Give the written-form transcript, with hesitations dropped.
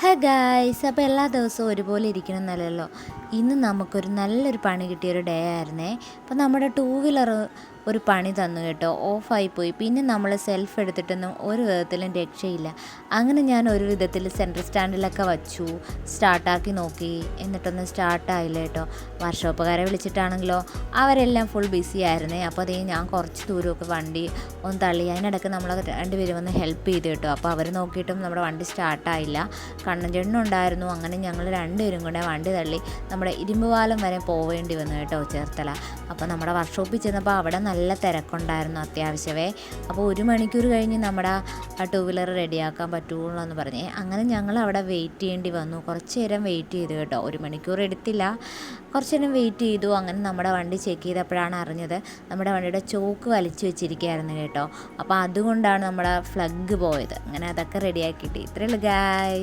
Hi guys, അപ്പോൾ എല്ലാ ദിവസവും ഒരുപോലെ ഇരിക്കണമെന്നല്ലല്ലോ. ഇന്ന് നമുക്കൊരു നല്ലൊരു പണി കിട്ടിയൊരു ഡേ ആയിരുന്നേ. അപ്പോൾ നമ്മുടെ ടൂ വീലർ ഒരു പണി തന്നു കേട്ടോ, ഓഫായിപ്പോയി. പിന്നെ നമ്മൾ സെൽഫ് എടുത്തിട്ടൊന്നും ഒരു വിധത്തിലും രക്ഷയില്ല. അങ്ങനെ ഞാൻ ഒരു വിധത്തിൽ സെൻട്രൽ സ്റ്റാൻഡിലൊക്കെ വച്ചു, സ്റ്റാർട്ടാക്കി നോക്കി, എന്നിട്ടൊന്നും സ്റ്റാർട്ടായില്ല കേട്ടോ. വർക്ക്ഷോപ്പുകാരെ വിളിച്ചിട്ടാണെങ്കിലോ അവരെല്ലാം ഫുൾ ബിസി ആയിരുന്നേ. അപ്പോൾ അതേ ഞാൻ കുറച്ച് ദൂരമൊക്കെ വണ്ടി ഒന്ന് തള്ളി, അതിനിടയ്ക്ക് നമ്മൾ രണ്ടുപേരും വന്ന് ഹെൽപ്പ് ചെയ്തു കേട്ടോ. അപ്പോൾ അവർ നോക്കിയിട്ടും നമ്മുടെ വണ്ടി സ്റ്റാർട്ടായില്ല. കണ്ണൻ ചേട്ടനുണ്ടായിരുന്നു. അങ്ങനെ ഞങ്ങൾ രണ്ടുപേരും കൂടെ വണ്ടി തള്ളി നമ്മുടെ ഇരുമ്പ് പാലം വരെ പോവേണ്ടി വന്നു കേട്ടോ, ചേർത്തല. അപ്പോൾ നമ്മുടെ വർക്ക്ഷോപ്പിൽ ചെന്നപ്പോൾ അവിടെ നല്ല തിരക്കുണ്ടായിരുന്നു അത്യാവശ്യമേ. അപ്പോൾ 1 മണിക്കൂർ കഴിഞ്ഞ് നമ്മുടെ ആ ടൂ വീലർ റെഡിയാക്കാൻ പറ്റുള്ളൂ എന്ന് പറഞ്ഞേ. അങ്ങനെ ഞങ്ങൾ അവിടെ വെയിറ്റ് ചെയ്യേണ്ടി വന്നു. കുറച്ച് നേരം വെയിറ്റ് ചെയ്തു കേട്ടോ. 1 മണിക്കൂർ എടുത്തില്ല, കുറച്ച് നേരം വെയിറ്റ് ചെയ്തു. അങ്ങനെ നമ്മുടെ വണ്ടി ചെക്ക് ചെയ്തപ്പോഴാണ് അറിഞ്ഞത് നമ്മുടെ വണ്ടിയുടെ ചോക്ക് വലിച്ചു വെച്ചിരിക്കുകയായിരുന്നു കേട്ടോ. അപ്പോൾ അതുകൊണ്ടാണ് നമ്മുടെ ഫ്ലഗ് പോയത്. അങ്ങനെ അതൊക്കെ റെഡിയാക്കിയിട്ട് ഇത്രയേ ഉള്ളൂ ഗായ്സ്.